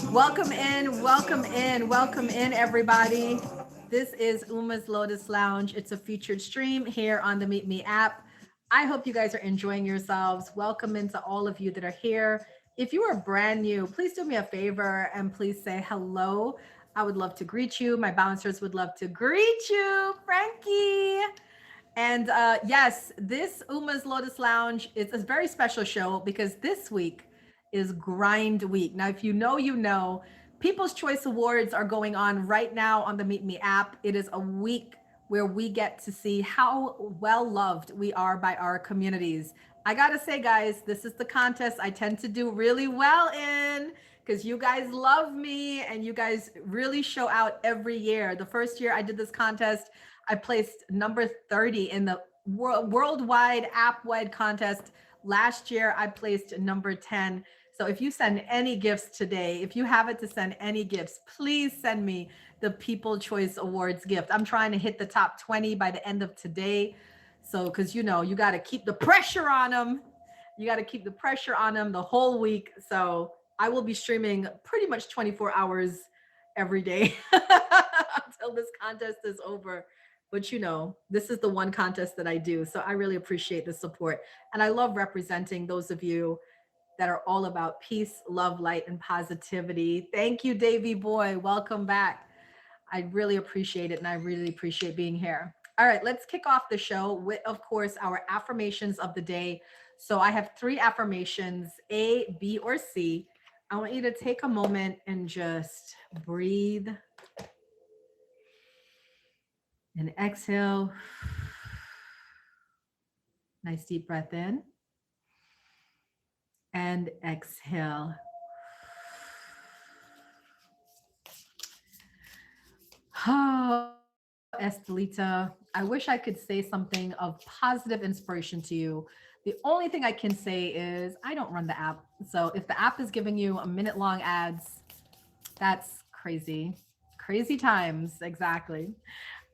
Welcome in, welcome in, welcome in, everybody. This is Uma's Lotus Lounge. It's a featured stream here on the Meetme app. I hope you guys are enjoying yourselves. Welcome into all of you that are here. If you are brand new, please do me a favor and please say hello. I would love to greet you. My bouncers would love to greet you, Frankie. And yes, this Uma's Lotus Lounge is a very special show because this week is Grind Week. Now, if you know, you know, People's Choice Awards are going on right now on the Meet Me app. It is a week where we get to see how well loved we are by our communities. I gotta say, guys, this is the contest I tend to do really well in because you guys love me and you guys really show out every year. The first year I did this contest, I placed number 30 in the worldwide app-wide contest. Last year, I placed number 10. So if you send any gifts today, if you have it to send any gifts, please send me the People Choice Awards gift. I'm trying to hit the top 20 by the end of today. So, because you know, you got to keep the pressure on them. You got to keep the pressure on them the whole week. So I will be streaming pretty much 24 hours every day until this contest is over. But you know, this is the one contest that I do. So I really appreciate the support. And I love representing those of you that are all about peace, love, light, and positivity. Thank you, Davy Boy. Welcome back. I really appreciate it. And I really appreciate being here. All right, let's kick off the show with, of course, our affirmations of the day. So I have three affirmations, A, B, or C. I want you to take a moment and just breathe and exhale. Nice deep breath in and exhale. Oh, Estelita, I wish I could say something of positive inspiration to you. The only thing I can say is I don't run the app. So if the app is giving you a minute long ads, that's crazy. Crazy times. Exactly.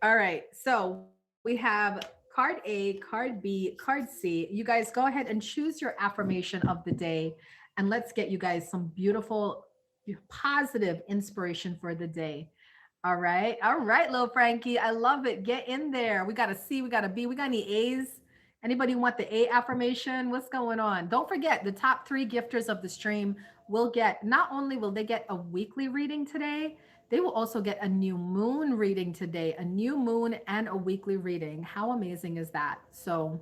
All right. So we have card A, card B, card C. You guys go ahead and choose your affirmation of the day. And let's get you guys some beautiful, positive inspiration for the day. All right. All right, little Frankie. I love it. Get in there. We got a C, we got a B. We got any A's? Anybody want the A affirmation? What's going on? Don't forget the top three gifters of the stream will get, not only will they get a weekly reading today, they will also get a new moon reading today, a new moon and a weekly reading. How amazing is that? So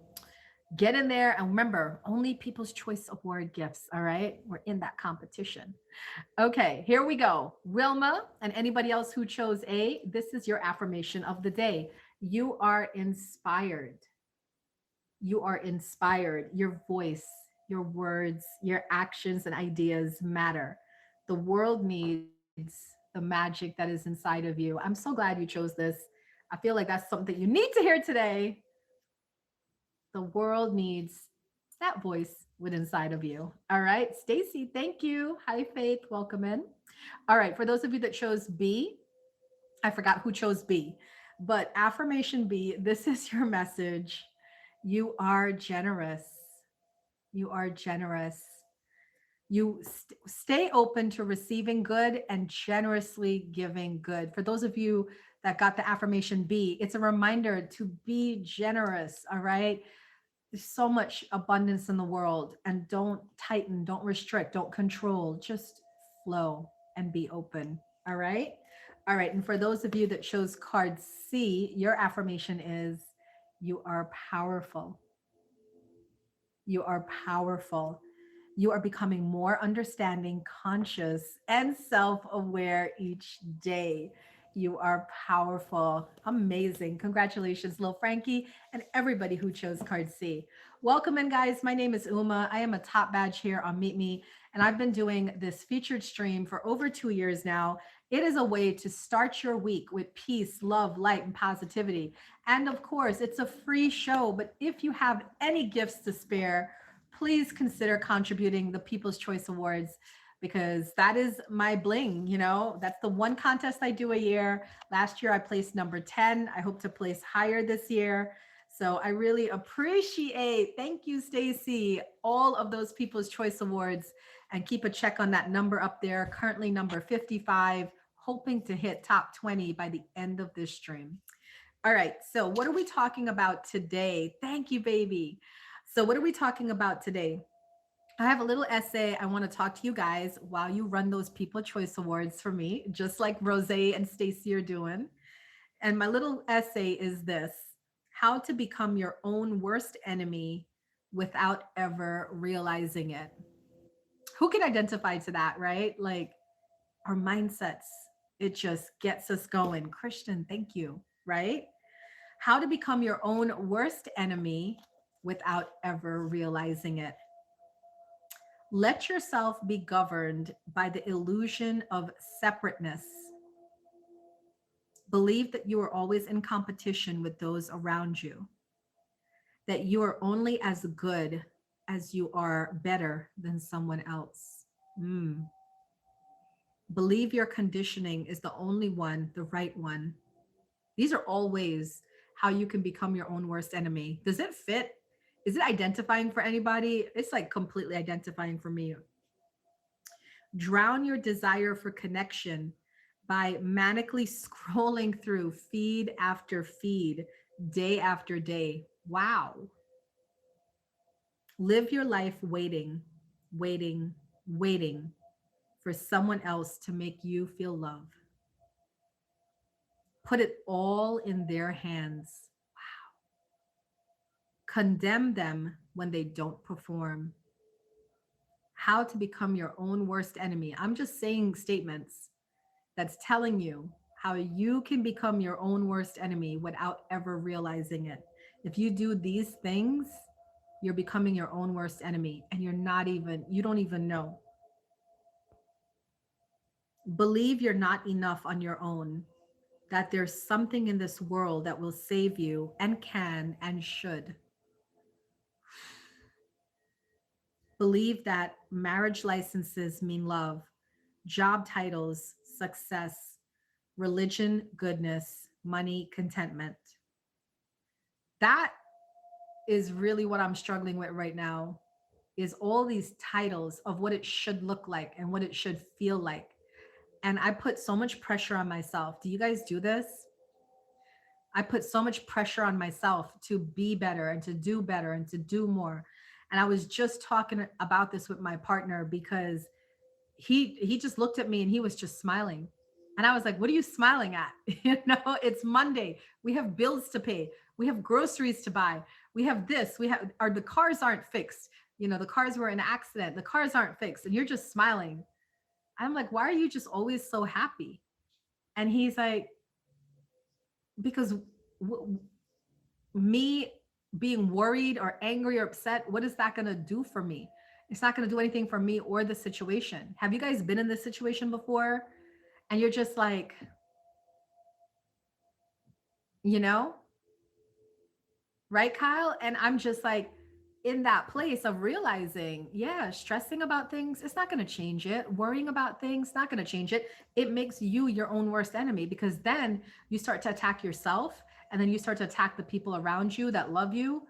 get in there and remember, only People's Choice Award gifts. All right. We're in that competition. Okay, here we go. Wilma and anybody else who chose A, this is your affirmation of the day. You are inspired. You are inspired. Your voice, your words, your actions, and ideas matter. The world needs the magic that is inside of you. I'm so glad you chose this. I feel like that's something you need to hear today. The world needs that voice with inside of you. All right, Stacy, thank you. Hi, Faith. Welcome in. All right, for those of you that chose B, I forgot who chose B, but affirmation B, this is your message. You are generous. You are generous. You stay open to receiving good and generously giving good. For those of you that got the affirmation B, it's a reminder to be generous. All right. There's so much abundance in the world, and don't tighten, don't restrict, don't control, just flow and be open. All right. All right. And for those of you that chose card C, your affirmation is you are powerful. You are powerful. You are becoming more understanding, conscious, and self aware each day. You are powerful. Amazing. Congratulations, Lil Frankie, and everybody who chose card C. Welcome in, guys. My name is Uma. I am a top badge here on Meet Me, and I've been doing this featured stream for over 2 years now. It is a way to start your week with peace, love, light, and positivity. And of course, it's a free show, but if you have any gifts to spare, please consider contributing the People's Choice Awards because that is my bling, you know. That's the one contest I do a year. Last year I placed number 10. I hope to place higher this year. So I really appreciate, thank you, Stacy, all of those People's Choice Awards. and keep a check on that number up there. Currently number 55, hoping to hit top 20 by the end of this stream. All right. So, what are we talking about today? Thank you, baby. So, what are we talking about today? I have a little essay I want to talk to you guys while you run those People Choice Awards for me, just like Rose and Stacy are doing. And my little essay is this: how to become your own worst enemy without ever realizing it. Who can identify to that, right? Like our mindsets, it just gets us going. Christian, thank you, right? How to become your own worst enemy without ever realizing it. Let yourself be governed by the illusion of separateness. Believe that you are always in competition with those around you, that you are only as good as you are better than someone else. Mm. Believe your conditioning is the only one, the right one. These are all ways how you can become your own worst enemy. Does it fit? Is it identifying for anybody? It's like completely identifying for me. Drown your desire for connection by manically scrolling through feed after feed, day after day. Wow. Live your life waiting, waiting, waiting for someone else to make you feel love. Put it all in their hands. Condemn them when they don't perform. How to become your own worst enemy. I'm just saying statements that's telling you how you can become your own worst enemy without ever realizing it. If you do these things, you're becoming your own worst enemy and you don't even know. Believe you're not enough on your own, that there's something in this world that will save you and can and should. Believe that marriage licenses mean love, job titles, success, religion, goodness, money, contentment. That is really what I'm struggling with right now, is all these titles of what it should look like and what it should feel like. And I put so much pressure on myself. Do you guys do this? I put so much pressure on myself to be better and to do better and to do more. And I was just talking about this with my partner because he just looked at me and he was just smiling. And I was like, what are you smiling at? It's Monday. We have bills to pay. We have groceries to buy. We have this. The cars aren't fixed. The cars were in an accident. The cars aren't fixed. And you're just smiling. I'm like, why are you just always so happy? And he's like, because me being worried or angry or upset, what is that going to do for me? It's not going to do anything for me or the situation. Have you guys been in this situation before? And you're just like, right, Kyle? And I'm just like in that place of realizing, yeah, stressing about things, it's not going to change it. Worrying about things, not going to change it. It makes you your own worst enemy, because then you start to attack yourself, and then you start to attack the people around you that love you.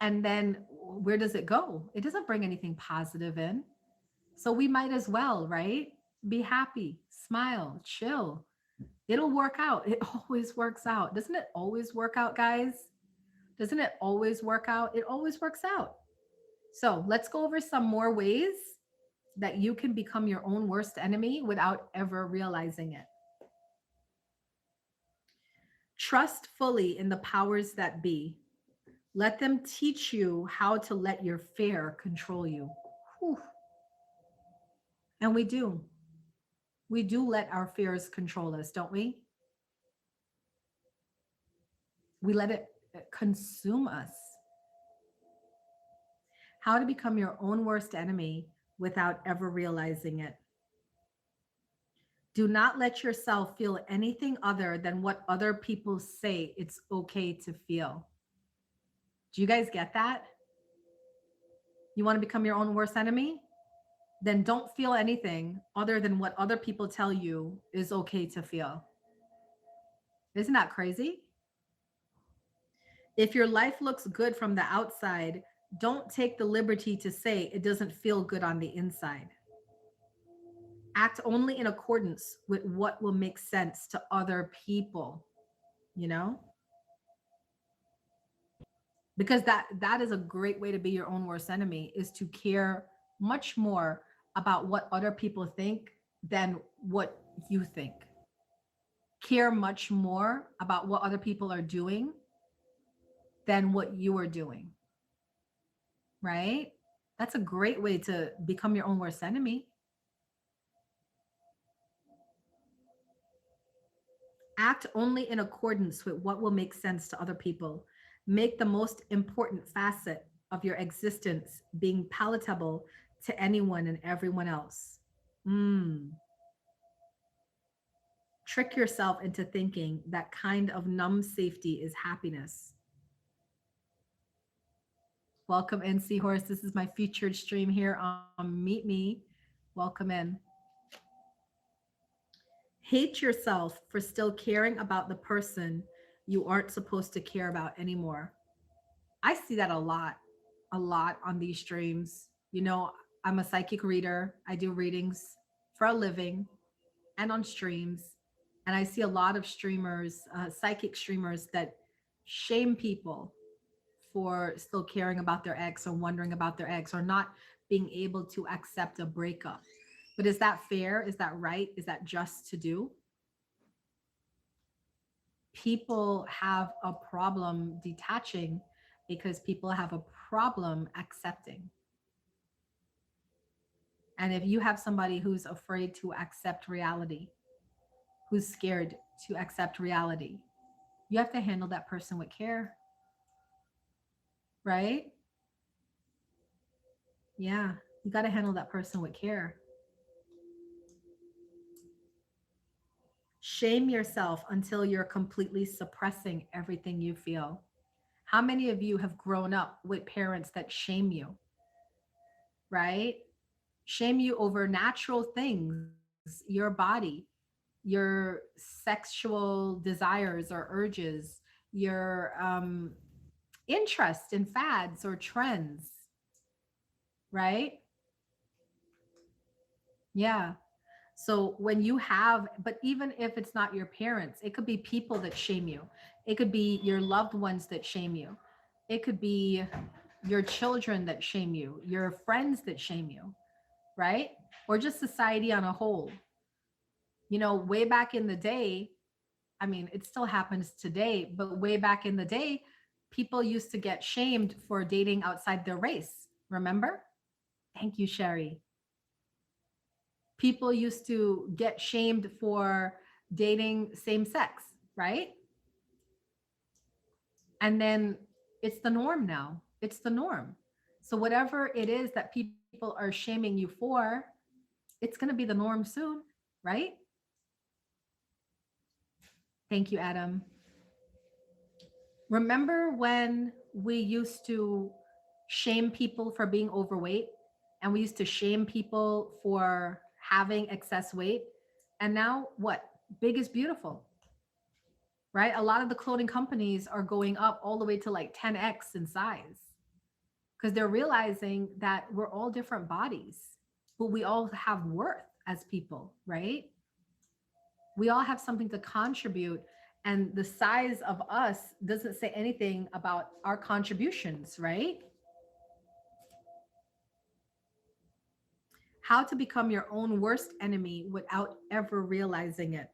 And then where does it go? It doesn't bring anything positive in. So we might as well, right? Be happy, smile, chill. It'll work out. It always works out. Doesn't it always work out, guys? Doesn't it always work out? It always works out. So let's go over some more ways that you can become your own worst enemy without ever realizing it. Trust fully in the powers that be. Let them teach you how to let your fear control you. Whew. And we do. We do let our fears control us, don't we? We let it consume us. How to become your own worst enemy without ever realizing it. Do not let yourself feel anything other than what other people say it's okay to feel. Do you guys get that? You want to become your own worst enemy? Then don't feel anything other than what other people tell you is okay to feel. Isn't that crazy? If your life looks good from the outside, don't take the liberty to say it doesn't feel good on the inside. Act only in accordance with what will make sense to other people, you know? Because that is a great way to be your own worst enemy, is to care much more about what other people think than what you think. Care much more about what other people are doing than what you are doing, right? That's a great way to become your own worst enemy. Act only in accordance with what will make sense to other people. Make the most important facet of your existence being palatable to anyone and everyone else. Mm. Trick yourself into thinking that kind of numb safety is happiness. Welcome in, Seahorse. This is my featured stream here on Meetme. Welcome in. Hate yourself for still caring about the person you aren't supposed to care about anymore. I see that a lot on these streams. You know, I'm a psychic reader. I do readings for a living and on streams. And I see a lot of streamers, psychic streamers, that shame people for still caring about their ex or wondering about their ex or not being able to accept a breakup. But is that fair? Is that right? Is that just to do? People have a problem detaching because people have a problem accepting. And if you have somebody who's afraid to accept reality, who's scared to accept reality, you have to handle that person with care, right? Yeah, you got to handle that person with care. Shame yourself until you're completely suppressing everything you feel. How many of you have grown up with parents that shame you, right? Shame you over natural things, your body, your sexual desires or urges, your interest in fads or trends, right? Yeah. So when you have, but even if it's not your parents, it could be people that shame you. It could be your loved ones that shame you. It could be your children that shame you, your friends that shame you, right? Or just society on a whole. You know, way back in the day, I mean, it still happens today, but way back in the day, people used to get shamed for dating outside their race. Remember? Thank you, Sherry. People used to get shamed for dating same sex, right? And then it's the norm now. It's the norm. So whatever it is that people are shaming you for, it's going to be the norm soon, right? Thank you, Adam. Remember when we used to shame people for being overweight, and we used to shame people for having excess weight? And now what? Big is beautiful, right? A lot of the clothing companies are going up all the way to like 10x in size because they're realizing that we're all different bodies, but we all have worth as people, right? We all have something to contribute, and the size of us doesn't say anything about our contributions, right? How to become your own worst enemy without ever realizing it.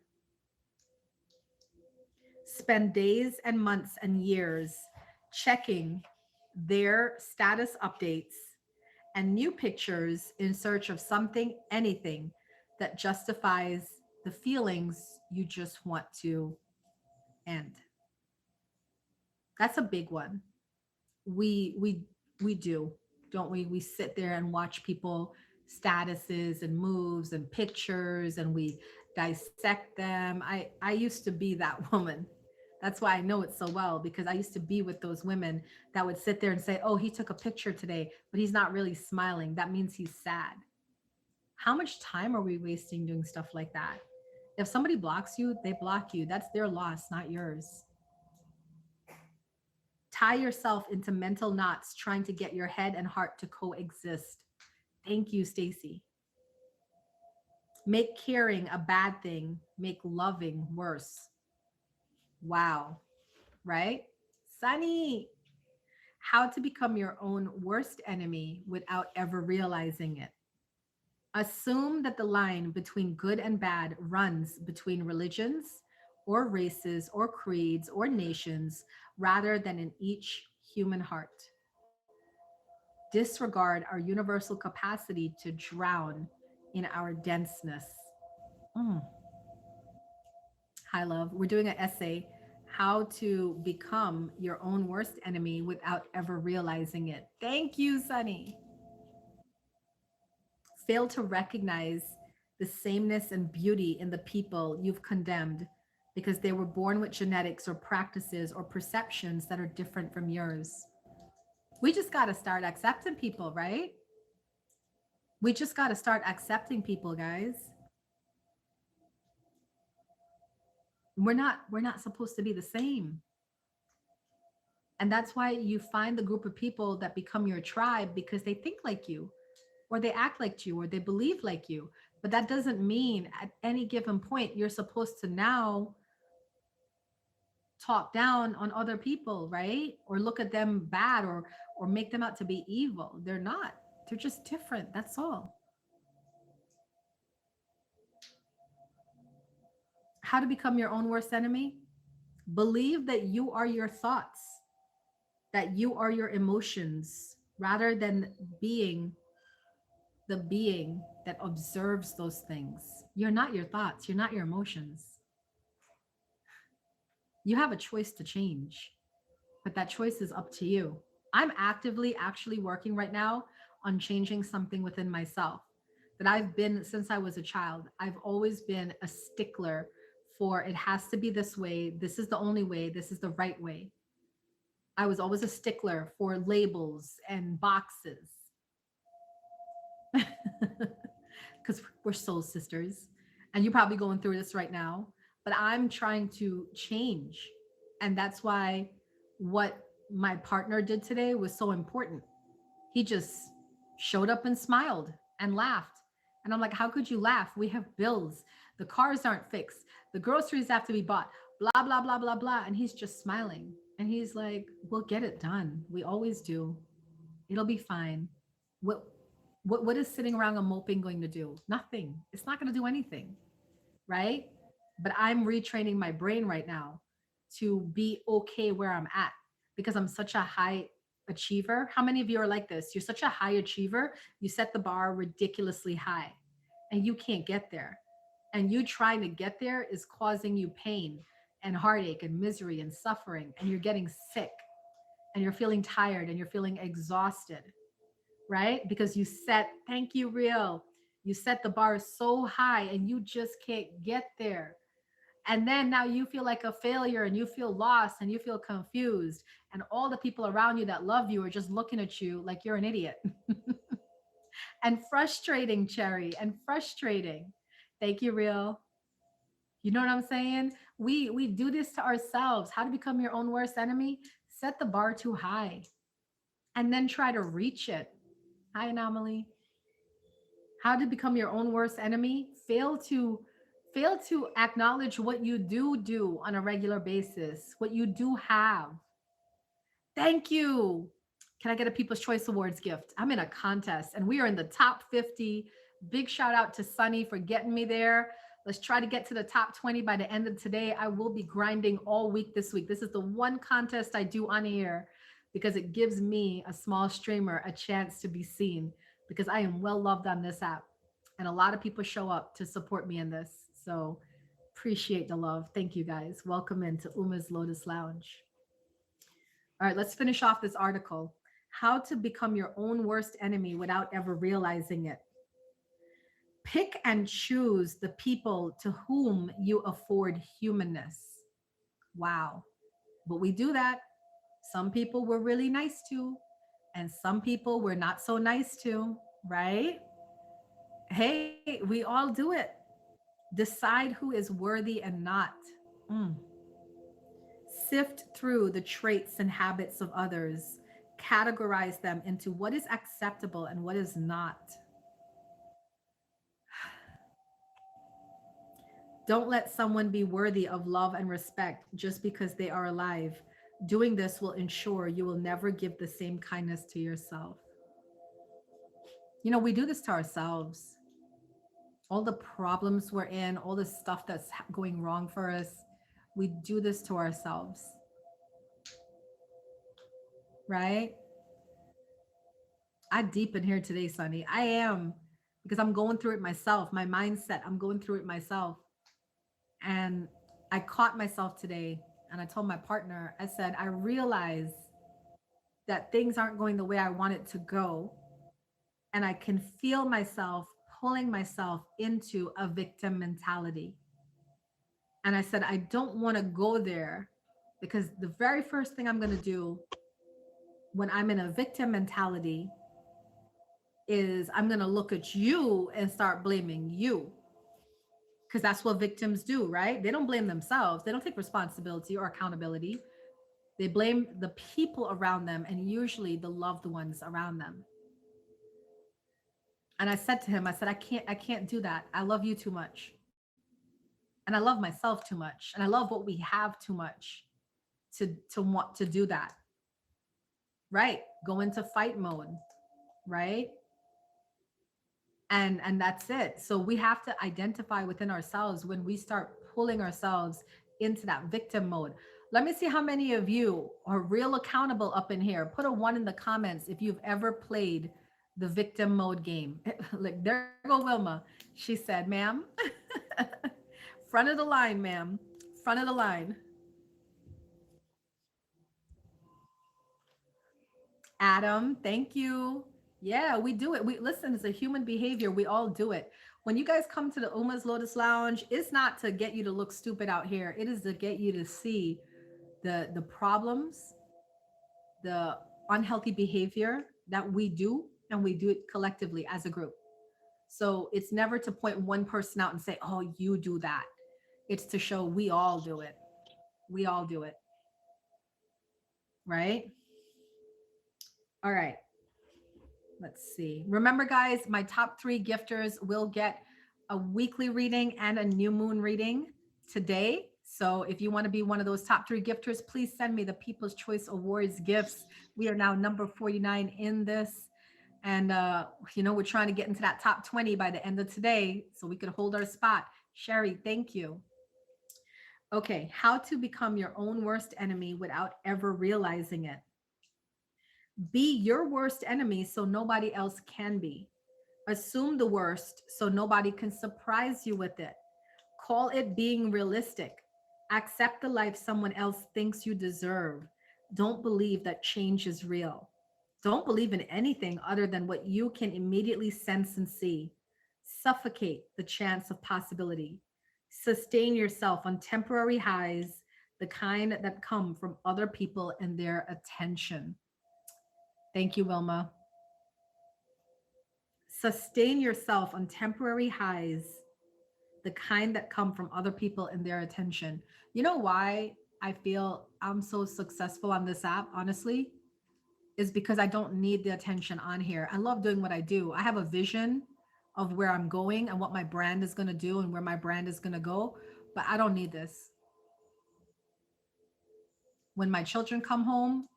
Spend days and months and years checking their status updates and new pictures in search of something, anything that justifies the feelings you just want to end. That's a big one. We do, don't we? We sit there and watch people statuses and moves and pictures, and we dissect them. I used to be that woman. That's why I know it so well, because I used to be with those women that would sit there and say, oh, he took a picture today, but he's not really smiling. That means he's sad. How much time are we wasting doing stuff like that? If somebody blocks you, they block you. That's their loss, not yours. Tie yourself into mental knots trying to get your head and heart to coexist. Thank you, Stacy. Make caring a bad thing, make loving worse. Wow, right? Sunny, how to become your own worst enemy without ever realizing it. Assume that the line between good and bad runs between religions or races or creeds or nations rather than in each human heart. Disregard our universal capacity to drown in our denseness. Mm. Hi, love. We're doing an essay, how to become your own worst enemy without ever realizing it. Thank you, Sunny. Fail to recognize the sameness and beauty in the people you've condemned because they were born with genetics or practices or perceptions that are different from yours. We just got to start accepting people, right? We just got to start accepting people, guys. We're not supposed to be the same. And that's why you find the group of people that become your tribe because they think like you or they act like you or they believe like you. But that doesn't mean at any given point you're supposed to now talk down on other people, right? Or look at them bad or make them out to be evil. They're not. They're just different. That's all. How to become your own worst enemy? Believe that you are your thoughts, that you are your emotions, rather than being the being that observes those things. You're not your thoughts, you're not your emotions. You have a choice to change, but that choice is up to you. I'm actively actually working right now on changing something within myself that I've been since I was a child. I've always been a stickler for it has to be this way. This is the only way. This is the right way. I was always a stickler for labels and boxes because we're soul sisters. And you're probably going through this right now, but I'm trying to change. And that's why what my partner did today was so important. He just showed up and smiled and laughed. And I'm like, how could you laugh? We have bills. The cars aren't fixed. The groceries have to be bought. Blah, blah, blah, blah, blah. And he's just smiling. And he's like, we'll get it done. We always do. It'll be fine. What what is sitting around and moping going to do? Nothing. It's not going to do anything, right? But I'm retraining my brain right now to be okay where I'm at because I'm such a high achiever. How many of you are like this? You're such a high achiever, you set the bar ridiculously high and you can't get there. And you trying to get there is causing you pain and heartache and misery and suffering, and you're getting sick and you're feeling tired and you're feeling exhausted, right? Because you set, thank you, real. You set the bar so high and you just can't get there. And then now you feel like a failure and you feel lost and you feel confused. And all the people around you that love you are just looking at you like you're an idiot. And frustrating, Cherry, and frustrating. Thank you, real. You know what I'm saying? We do this to ourselves. How to become your own worst enemy? Set the bar too high and then try to reach it. Hi, Anomaly. How to become your own worst enemy? Fail to acknowledge what you do on a regular basis, what you do have. Thank you. Can I get a People's Choice Awards gift? I'm in a contest and we are in the top 50. Big shout out to Sunny for getting me there. Let's try to get to the top 20 by the end of today. I will be grinding all week this week. This is the one contest I do on here because it gives me, a small streamer, a chance to be seen because I am well loved on this app. And a lot of people show up to support me in this. So appreciate the love. Thank you guys. Welcome into Uma's Lotus Lounge. All right, let's finish off this article. How to become your own worst enemy without ever realizing it. Pick and choose the people to whom you afford humanness. Wow. But we do that. Some people we're really nice to, and some people we're not so nice to, right? Hey, we all do it. Decide who is worthy and not. Mm. Sift through the traits and habits of others, categorize them into what is acceptable and what is not. Don't let someone be worthy of love and respect just because they are alive. Doing this will ensure you will never give the same kindness to yourself. We do this to ourselves. All the problems we're in, all the stuff that's going wrong for us, we do this to ourselves, right? I deep in here today, Sunny. I am, because I'm going through it myself. My mindset, I'm going through it myself. And I caught myself today and I told my partner, I said, I realize that things aren't going the way I want it to go. And I can feel myself pulling myself into a victim mentality. And I said, I don't want to go there, because the very first thing I'm going to do when I'm in a victim mentality is I'm going to look at you and start blaming you. Because that's what victims do, right? They don't blame themselves. They don't take responsibility or accountability. They blame the people around them, and usually the loved ones around them. And I said to him, I said, I can't do that. I love you too much. And I love myself too much. And I love what we have too much to want to do that. Right. Go into fight mode. Right. And that's it. So we have to identify within ourselves when we start pulling ourselves into that victim mode. Let me see how many of you are real accountable up in here. Put a 1 in the comments if you've ever played the victim mode game. Like, there go Wilma. She said, ma'am, front of the line, ma'am, front of the line. Adam, thank you. Yeah, we do it. We listen, it's a human behavior. We all do it. When you guys come to the Uma's Lotus Lounge, it's not to get you to look stupid out here. It is to get you to see the problems, the unhealthy behavior that we do, and we do it collectively as a group. So it's never to point one person out and say, "Oh, you do that." It's to show we all do it. We all do it, right? All right. Let's see. Remember, guys, my top 3 gifters will get a weekly reading and a new moon reading today. So if you want to be one of those top 3 gifters, please send me the People's Choice Awards gifts. We are now number 49 in this. And, we're trying to get into that top 20 by the end of today so we could hold our spot. Sherry, thank you. Okay. How to become your own worst enemy without ever realizing it. Be your worst enemy so nobody else can be. Assume the worst so nobody can surprise you with it. Call it being realistic. Accept the life someone else thinks you deserve. Don't believe that change is real. Don't believe in anything other than what you can immediately sense and see. Suffocate the chance of possibility. Sustain yourself on temporary highs, the kind that come from other people and their attention. Thank you, Wilma. Sustain yourself on temporary highs, the kind that come from other people and their attention. You know why I feel I'm so successful on this app, honestly, is because I don't need the attention on here. I love doing what I do. I have a vision of where I'm going and what my brand is going to do and where my brand is going to go, but I don't need this. When my children come home,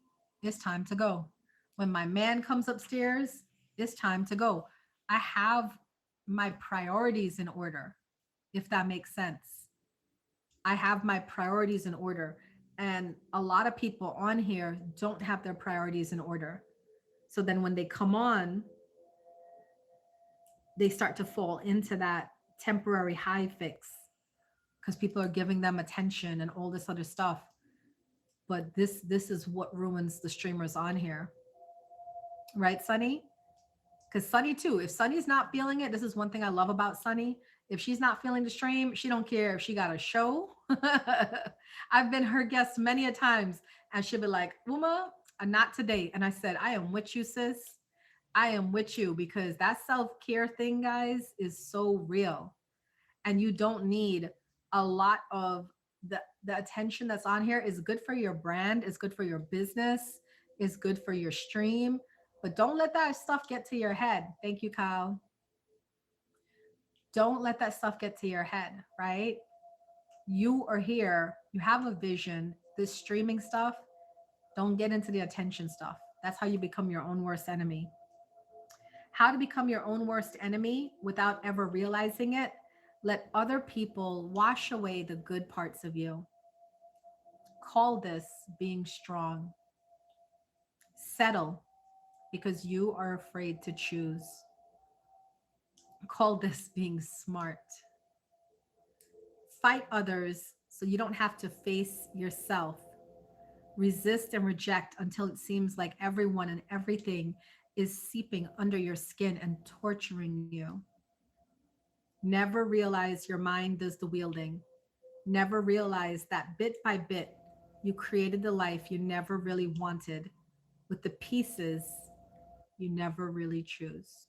it's time to go. When my man comes upstairs, it's time to go. I have my priorities in order, if that makes sense. I have my priorities in order. And a lot of people on here don't have their priorities in order. So then when they come on, they start to fall into that temporary high fix because people are giving them attention and all this other stuff. But this is what ruins the streamers on here. Right, Sunny? Because Sunny too, if Sunny's not feeling it, this is one thing I love about Sunny. If she's not feeling the stream, she don't care if she got a show. I've been her guest many a times, and she'll be like, Uma, not today. And I said, I am with you, sis. I am with you, because that self-care thing, guys, is so real. And you don't need a lot of the attention that's on here. Is good for your brand, is good for your business, is good for your stream. But don't let that stuff get to your head. Thank you, Kyle. Don't let that stuff get to your head, right? You are here, you have a vision. This streaming stuff, don't get into the attention stuff. That's how you become your own worst enemy. How to become your own worst enemy without ever realizing it? Let other people wash away the good parts of you. Call this being strong. Settle because you are afraid to choose. Call this being smart. Fight others so you don't have to face yourself. Resist and reject until it seems like everyone and everything is seeping under your skin and torturing you. Never realize your mind does the wielding. Never realize that bit by bit, you created the life you never really wanted with the pieces you never really choose.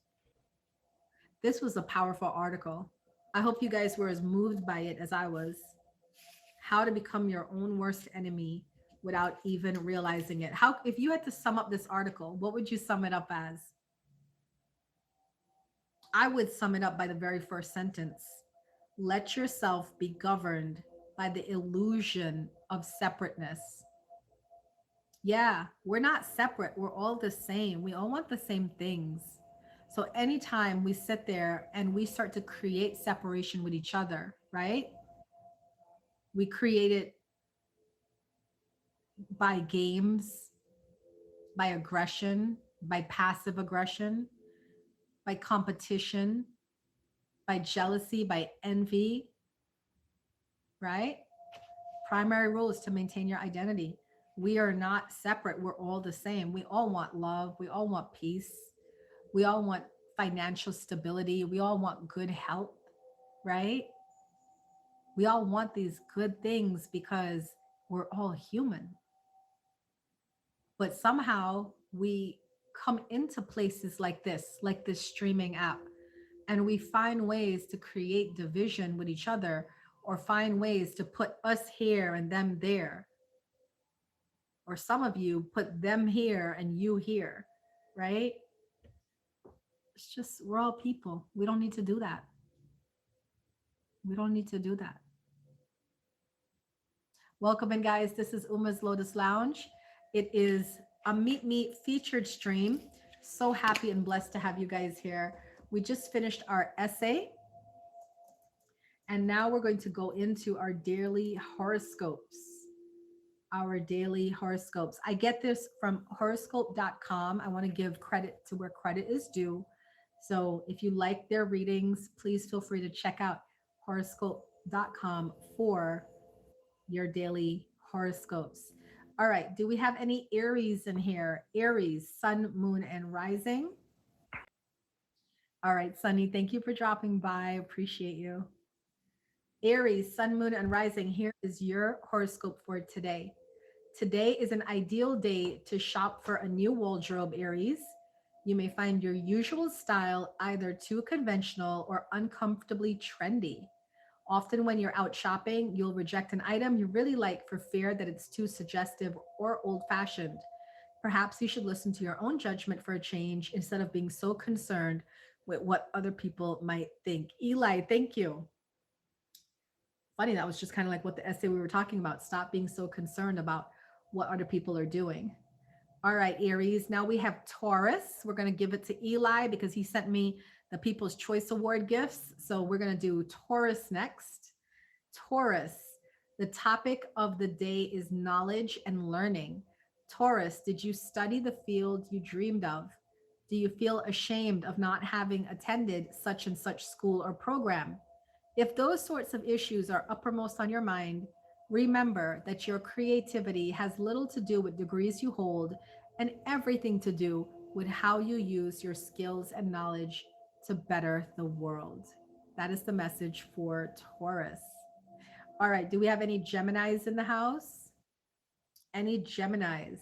This was a powerful article. I hope you guys were as moved by it as I was. How to become your own worst enemy without even realizing it. How, if you had to sum up this article, what would you sum it up as? I would sum it up by the very first sentence. Let yourself be governed by the illusion of separateness. Yeah, we're not separate. We're all the same. We all want the same things. So anytime we sit there and we start to create separation with each other, right? We create it by games, by aggression, by passive aggression, by competition, by jealousy, by envy, right? Primary rule is to maintain your identity. We are not separate. We're all the same. We all want love. We all want peace. We all want financial stability. We all want good health, right? We all want these good things because we're all human. But somehow we come into places like this streaming app, and we find ways to create division with each other or find ways to put us here and them there. Or some of you put them here and you here, right? It's just, we're all people. We don't need to do that. We don't need to do that. Welcome in, guys. This is Uma's Lotus Lounge. It is a Meet Me featured stream. So happy and blessed to have you guys here. We just finished our essay, and now we're going to go into our daily horoscopes. Our daily horoscopes. I get this from horoscope.com. I want to give credit to where credit is due. So if you like their readings, please feel free to check out horoscope.com for your daily horoscopes. All right. Do we have any Aries in here? Aries, sun, moon, and rising. All right, Sunny, thank you for dropping by. Appreciate you. Aries, sun, moon, and rising. Here is your horoscope for today. Today is an ideal day to shop for a new wardrobe, Aries. You may find your usual style either too conventional or uncomfortably trendy. Often, when you're out shopping, you'll reject an item you really like for fear that it's too suggestive or old fashioned. Perhaps you should listen to your own judgment for a change instead of being so concerned with what other people might think. Eli, thank you. Funny, that was just kind of like what the essay we were talking about. Stop being so concerned about what other people are doing. All right, Aries. Now we have Taurus. We're going to give it to Eli because he sent me the People's Choice Award gifts. So we're going to do Taurus next. Taurus, the topic of the day is knowledge and learning. Taurus, did you study the field you dreamed of? Do you feel ashamed of not having attended such and such school or program? If those sorts of issues are uppermost on your mind, remember that your creativity has little to do with degrees you hold and everything to do with how you use your skills and knowledge to better the world. That is the message for Taurus. All right. Do we have any Geminis in the house? Any Geminis?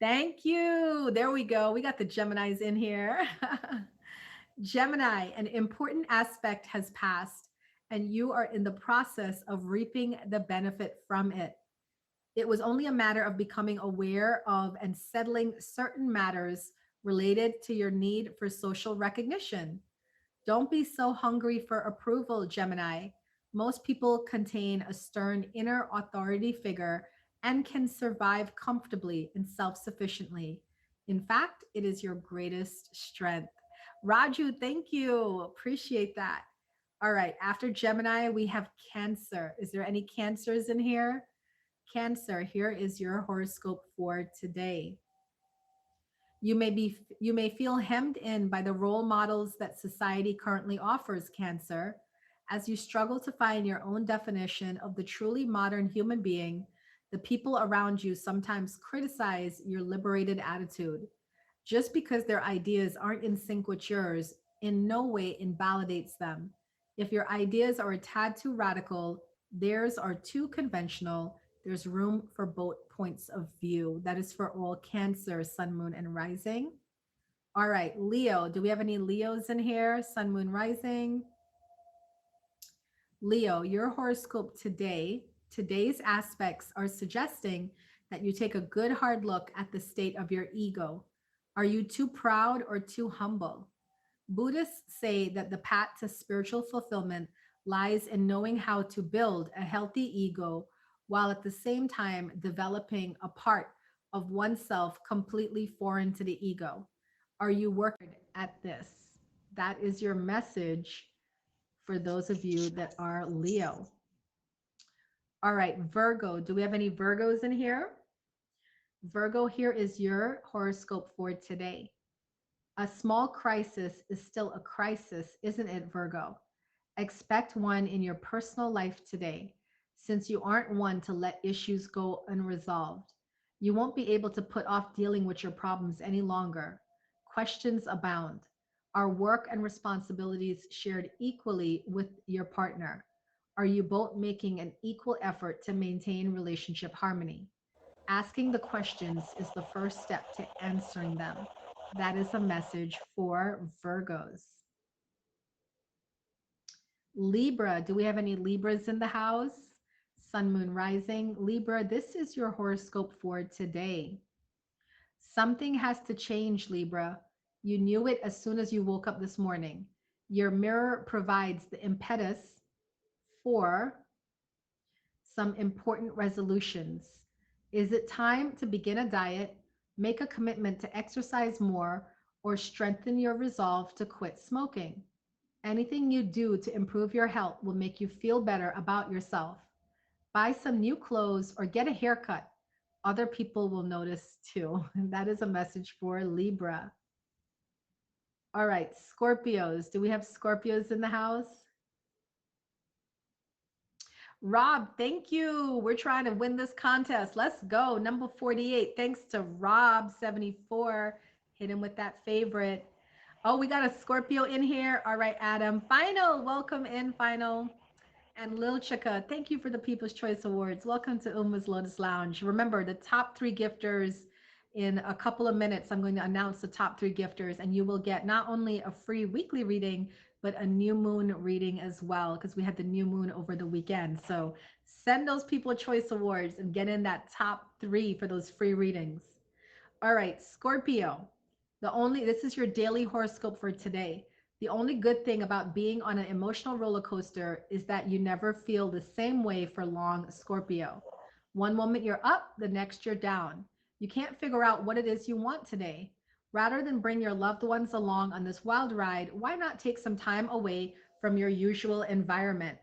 Thank you. There we go. We got the Geminis in here. Gemini, an important aspect has passed, and you are in the process of reaping the benefit from it. It was only a matter of becoming aware of and settling certain matters related to your need for social recognition. Don't be so hungry for approval, Gemini. Most people contain a stern inner authority figure and can survive comfortably and self sufficiently. In fact, it is your greatest strength. Raju, thank you. Appreciate that. All right. After Gemini, we have Cancer. Is there any Cancers in here? Cancer, here is your horoscope for today. You may feel hemmed in by the role models that society currently offers, Cancer. As you struggle to find your own definition of the truly modern human being, the people around you sometimes criticize your liberated attitude. Just because their ideas aren't in sync with yours in no way invalidates them. If your ideas are a tad too radical, theirs are too conventional, there's room for both points of view. That is for all Cancer, Sun, Moon, and Rising. All right, Leo. Do we have any Leos in here? Sun, Moon, Rising. Leo, your horoscope today, today's aspects are suggesting that you take a good hard look at the state of your ego. Are you too proud or too humble? Buddhists say that the path to spiritual fulfillment lies in knowing how to build a healthy ego while at the same time developing a part of oneself completely foreign to the ego. Are you working at this? That is your message for those of you that are Leo. All right, Virgo. Do we have any Virgos in here? Virgo, here is your horoscope for today. A small crisis is still a crisis, isn't it, Virgo? Expect one in your personal life today, since you aren't one to let issues go unresolved. You won't be able to put off dealing with your problems any longer. Questions abound. Are work and responsibilities shared equally with your partner? Are you both making an equal effort to maintain relationship harmony? Asking the questions is the first step to answering them. That is a message for Virgos. Libra, do we have any Libras in the house? Sun, Moon, Rising. Libra, this is your horoscope for today. Something has to change, Libra. You knew it as soon as you woke up this morning. Your mirror provides the impetus for some important resolutions. Is it time to begin a diet, make a commitment to exercise more, or strengthen your resolve to quit smoking? Anything you do to improve your health will make you feel better about yourself. Buy some new clothes or get a haircut. Other people will notice too. And that is a message for Libra. All right, Scorpios. Do we have Scorpios in the house? Rob, thank you. We're trying to win this contest. Let's go. Number 48. Thanks to Rob74. Hit him with that favorite. Oh, we got a Scorpio in here. All right, Adam. Final. Welcome in, Final. And Lil Chika, thank you for the People's Choice Awards. Welcome to Uma's Lotus Lounge. Remember, the top three gifters, in a couple of minutes, I'm going to announce the top three gifters, and you will get not only a free weekly reading, but a new moon reading as well, because we had the new moon over the weekend. So send those People's Choice Awards and get in that top three for those free readings. All right, Scorpio. This is your daily horoscope for today. The only good thing about being on an emotional roller coaster is that you never feel the same way for long, Scorpio. One moment you're up, the next you're down. You can't figure out what it is you want today. Rather than bring your loved ones along on this wild ride, why not take some time away from your usual environment?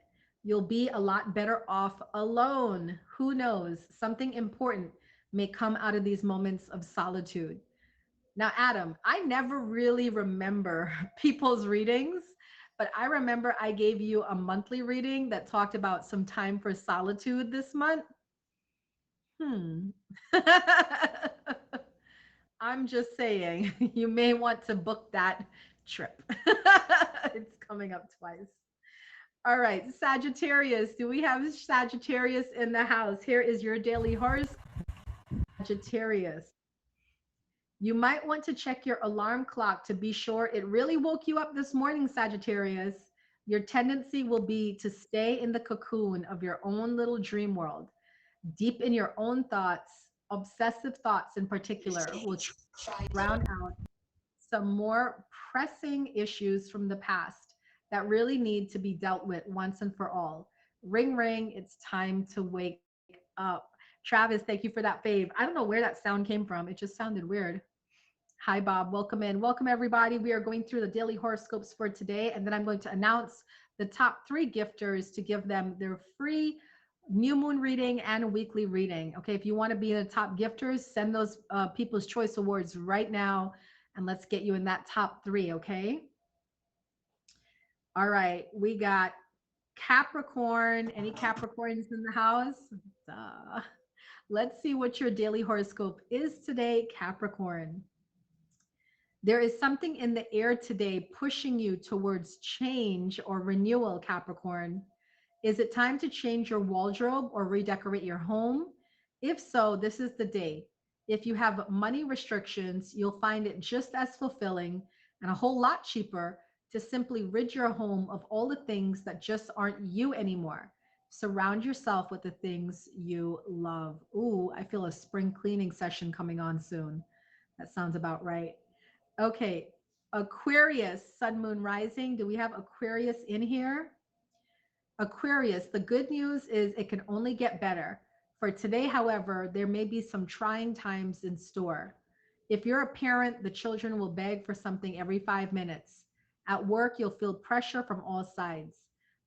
You'll be a lot better off alone. Who knows? Something important may come out of these moments of solitude. Now, Adam, I never really remember people's readings, but I remember I gave you a monthly reading that talked about some time for solitude this month. Hmm. I'm just saying, you may want to book that trip. It's coming up twice. All right, Sagittarius. Do we have Sagittarius in the house? Here is your daily horoscope, Sagittarius. You might want to check your alarm clock to be sure it really woke you up this morning, Sagittarius. Your tendency will be to stay in the cocoon of your own little dream world, deep in your own thoughts. Obsessive thoughts, in particular, will drown out some more pressing issues from the past that really need to be dealt with once and for all. Ring, ring. It's time to wake up. Travis, thank you for that fave. I don't know where that sound came from. It just sounded weird. Hi, Bob. Welcome in. Welcome, everybody. We are going through the daily horoscopes for today, and then I'm going to announce the top three gifters to give them their free new moon reading and weekly reading. Okay, if you want to be in the top gifters, send those People's Choice Awards right now, and let's get you in that top three. Okay. All right. We got Capricorn. Any Capricorns in the house? Duh. Let's see what your daily horoscope is today, Capricorn. There is something in the air today pushing you towards change or renewal, Capricorn. Is it time to change your wardrobe or redecorate your home? If so, this is the day. If you have money restrictions, you'll find it just as fulfilling and a whole lot cheaper to simply rid your home of all the things that just aren't you anymore. Surround yourself with the things you love. Ooh, I feel a spring cleaning session coming on soon. That sounds about right. Okay, Aquarius, sun, moon, rising. Do we have Aquarius in here? Aquarius, the good news is it can only get better. For today, however, there may be some trying times in store. If you're a parent, the children will beg for something every 5 minutes. At work, you'll feel pressure from all sides.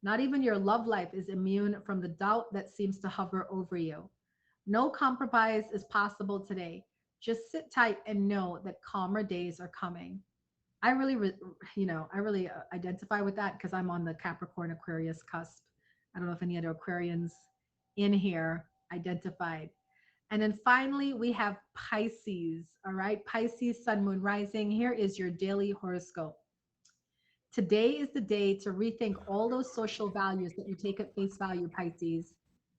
Not even your love life is immune from the doubt that seems to hover over you. No compromise is possible today. Just sit tight and know that calmer days are coming. I really, I really identify with that because I'm on the Capricorn Aquarius cusp. I don't know if any other Aquarians in here identified. And then finally, we have Pisces. All right, Pisces, sun, moon, rising. Here is your daily horoscope. Today is the day to rethink all those social values that you take at face value, Pisces.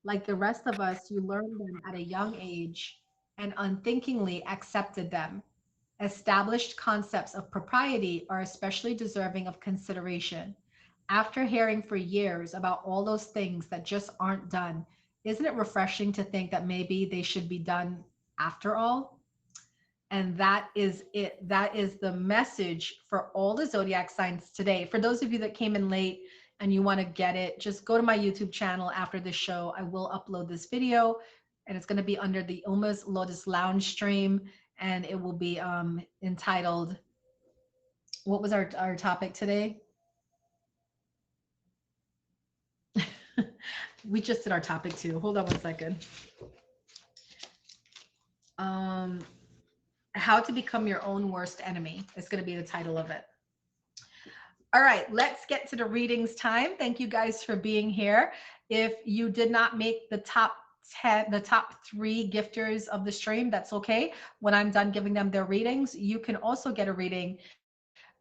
Like the rest of us, you learned them at a young age and unthinkingly accepted them. Established concepts of propriety are especially deserving of consideration. After hearing for years about all those things that just aren't done, isn't it refreshing to think that maybe they should be done after all? And that is it. That is the message for all the zodiac signs today. For those of you that came in late and you want to get it, just go to my YouTube channel after the show. I will upload this video and it's going to be under the Uma's Lotus Lounge stream and it will be entitled, what was our topic today? We just did our topic too. Hold on one second. Um, how to become your own worst enemy is going to be the title of it. All right, let's get to the readings time. Thank you guys for being here. If you did not make the top 10, the top 3 gifters of the stream, that's okay. When I'm done giving them their readings, you can also get a reading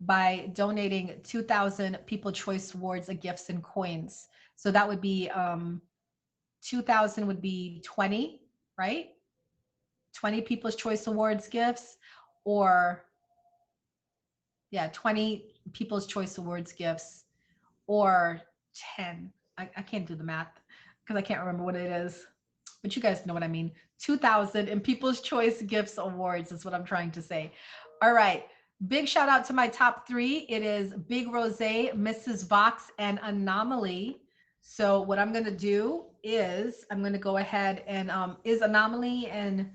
by donating 2,000 People Choice Awards of gifts and coins. So that would be 2,000 would be 20, right? 20 People's Choice Awards gifts, or yeah, 20 People's Choice Awards gifts, or 10. I can't do the math because I can't remember what it is, but you guys know what I mean. 2,000 in People's Choice Gifts Awards is what I'm trying to say. All right. Big shout out to my top 3. It is Big Rose, Mrs. Vox, and Anomaly. So what I'm going to do is I'm going to go ahead and is Anomaly and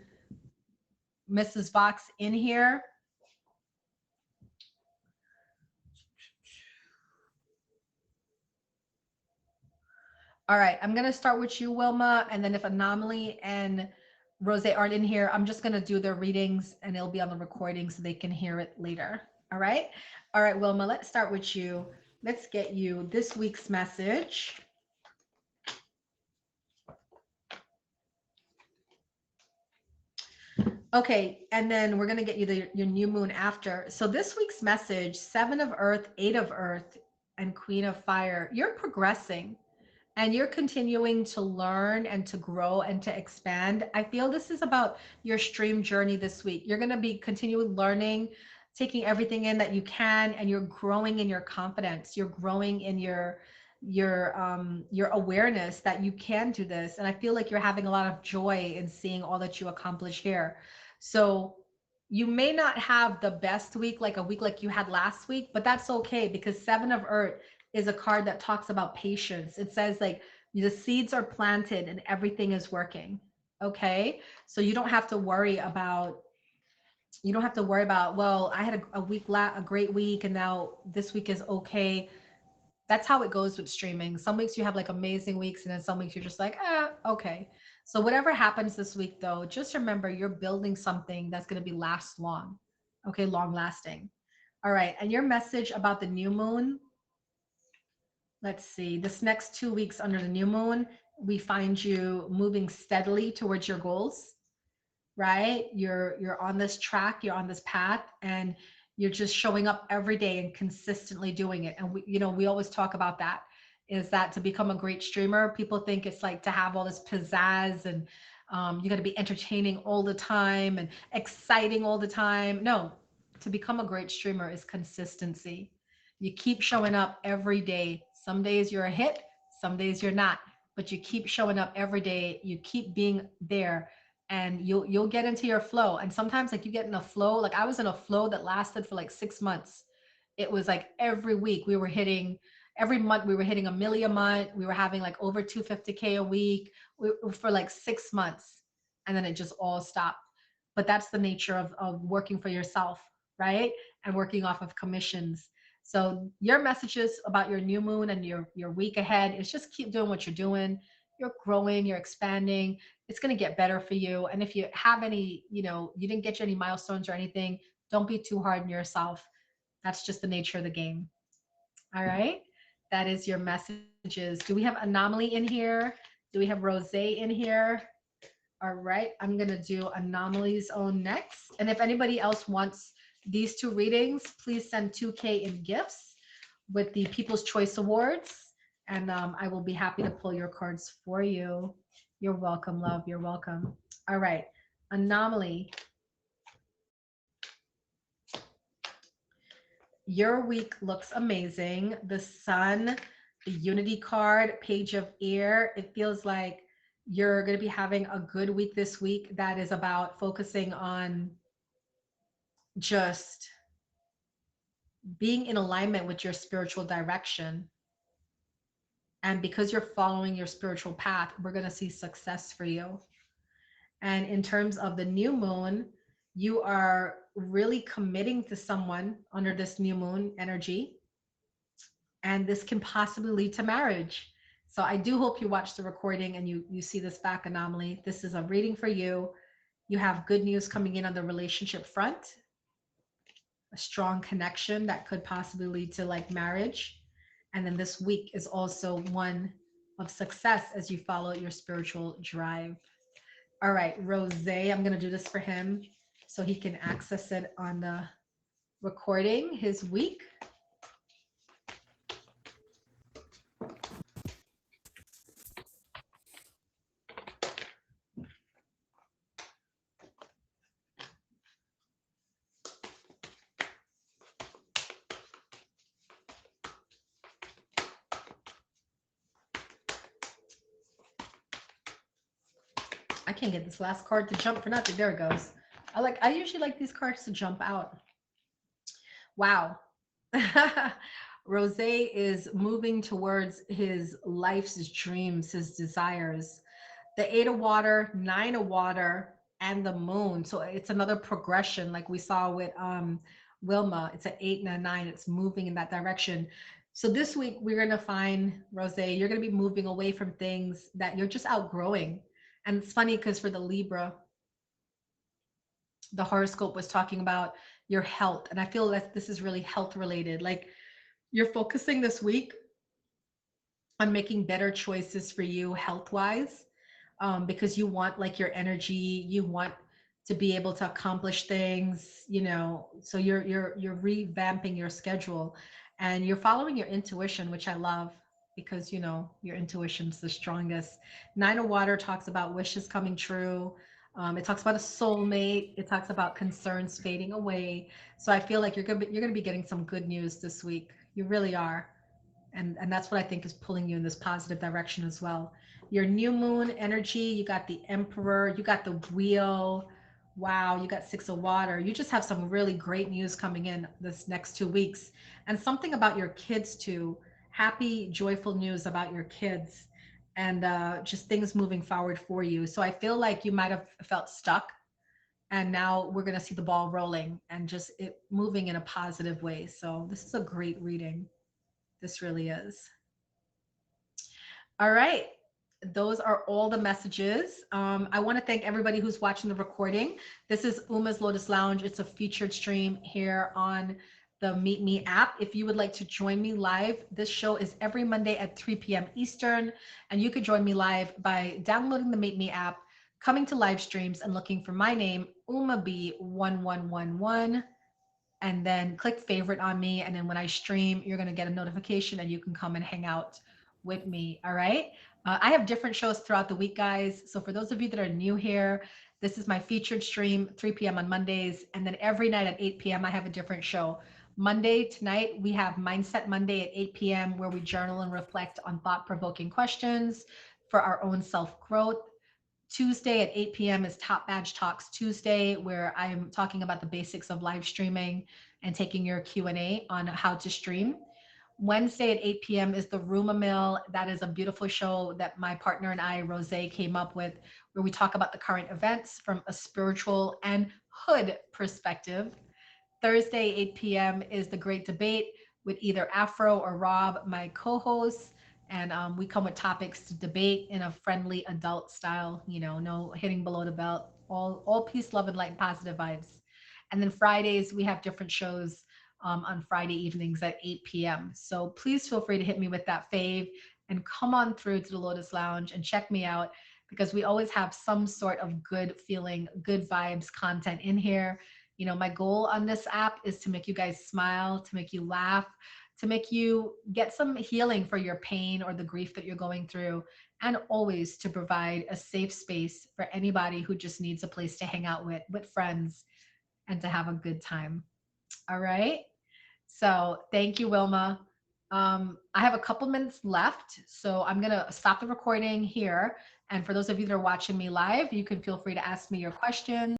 Mrs. Vox in here? All right, I'm going to start with you, Wilma, and then if Anomaly and Rose aren't in here, I'm just going to do their readings and it'll be on the recording so they can hear it later. All right. All right, Wilma, let's start with you. Let's get you this week's message. Okay, and then we're going to get you your new moon after. So this week's message, 7 of Earth, 8 of Earth, and Queen of Fire. You're progressing. And you're continuing to learn and to grow and to expand. I feel this is about your stream journey this week. You're going to be continuing learning, taking everything in that you can, and you're growing in your confidence. You're growing in your awareness that you can do this. And I feel like you're having a lot of joy in seeing all that you accomplish here. So you may not have the best week, like a week like you had last week, but that's okay because 7 of Earth is a card that talks about patience. It says like the seeds are planted and everything is working. Okay. So you don't have to worry about, well, I had a great week and now this week is okay. That's how it goes with streaming. Some weeks you have like amazing weeks, and then some weeks you're just like, okay. So whatever happens this week though, just remember you're building something that's going to be last long. Okay, long lasting. All right. And your message about the new moon, let's see, this next 2 weeks under the new moon, we find you moving steadily towards your goals, right? You're on this track, you're on this path, and you're just showing up every day and consistently doing it. And we always talk about that, is that to become a great streamer, people think it's like to have all this pizzazz and you got to be entertaining all the time and exciting all the time. No, to become a great streamer is consistency. You keep showing up every day. Some days you're a hit, some days you're not, but you keep showing up every day. You keep being there, and you'll get into your flow. And sometimes like you get in a flow, like I was in a flow that lasted for like 6 months. It was like every week we were hitting, every month we were hitting a million a month. We were having like over 250K a week for like 6 months, and then it just all stopped. But that's the nature of working for yourself, right? And working off of commissions. So your messages about your new moon and your week ahead is just keep doing what you're doing. You're growing, you're expanding. It's going to get better for you. And if you have any, you didn't get you any milestones or anything, don't be too hard on yourself. That's just the nature of the game. All right. That is your messages. Do we have Anomaly in here? Do we have Rose in here? All right. I'm going to do Anomaly's own next. And if anybody else wants these two readings, please send 2K in gifts with the People's Choice Awards. And I will be happy to pull your cards for you. You're welcome, love. You're welcome. All right. Anomaly. Your week looks amazing. The sun, the unity card, page of air. It feels like you're going to be having a good week this week that is about focusing on just being in alignment with your spiritual direction. And because you're following your spiritual path, we're going to see success for you. And in terms of the new moon, you are really committing to someone under this new moon energy. And this can possibly lead to marriage. So I do hope you watch the recording and you see this back, Anomaly. This is a reading for you. You have good news coming in on the relationship front, a strong connection that could possibly lead to like marriage. And then this week is also one of success as you follow your spiritual drive. All right, Rose, I'm going to do this for him so he can access it on the recording, his week. I can't get this last card to jump for nothing. There it goes. I usually like these cards to jump out. Wow. Rose is moving towards his life's dreams, his desires. The 8 of water, 9 of water, and the moon. So it's another progression like we saw with Wilma. It's an 8 and a 9. It's moving in that direction. So this week we're gonna find, Rose, you're gonna be moving away from things that you're just outgrowing. And it's funny because for the Libra, the horoscope was talking about your health. And I feel that this is really health related. Like you're focusing this week on making better choices for you health wise, because you want like your energy, you want to be able to accomplish things, so you're revamping your schedule and you're following your intuition, which I love because your intuition's the strongest. 9 of water talks about wishes coming true. It talks about a soulmate. It talks about concerns fading away. So I feel like you're gonna be getting some good news this week. You really are. And that's what I think is pulling you in this positive direction as well. Your new moon energy, you got the Emperor, you got the Wheel. Wow, you got 6 of water. You just have some really great news coming in this next 2 weeks. And something about your kids too happy, joyful news about your kids and just things moving forward for you. So I feel like you might have felt stuck, and now we're going to see the ball rolling and just it moving in a positive way. So this is a great reading. This really is. All right. Those are all the messages. I want to thank everybody who's watching the recording. This is Uma's Lotus Lounge. It's a featured stream here on the Meetme app. If you would like to join me live, this show is every Monday at 3 p.m. Eastern, and you can join me live by downloading the Meetme app, coming to live streams, and looking for my name, Uma B1111, and then click favorite on me. And then when I stream, you're going to get a notification and you can come and hang out with me. All right. I have different shows throughout the week, guys. So for those of you that are new here, this is my featured stream, 3 p.m. on Mondays. And then every night at 8 p.m., I have a different show. Monday tonight, we have Mindset Monday at 8 p.m., where we journal and reflect on thought provoking questions for our own self growth. Tuesday at 8 p.m. is Top Badge Talks Tuesday, where I'm talking about the basics of live streaming and taking your Q&A on how to stream. Wednesday at 8 p.m. is the Rumor Mill. That is a beautiful show that my partner and I, Rose, came up with, where we talk about the current events from a spiritual and hood perspective. Thursday, 8 p.m. is the Great Debate with either Afro or Rob, my co-hosts. And we come with topics to debate in a friendly adult style, no hitting below the belt, all peace, love, and light and positive vibes. And then Fridays, we have different shows on Friday evenings at 8 p.m. So please feel free to hit me with that fave and come on through to the Lotus Lounge and check me out, because we always have some sort of good feeling, good vibes content in here. My goal on this app is to make you guys smile, to make you laugh, to make you get some healing for your pain or the grief that you're going through, and always to provide a safe space for anybody who just needs a place to hang out with friends and to have a good time. All right. So thank you, Wilma. I have a couple minutes left, so I'm going to stop the recording here. And for those of you that are watching me live, you can feel free to ask me your questions.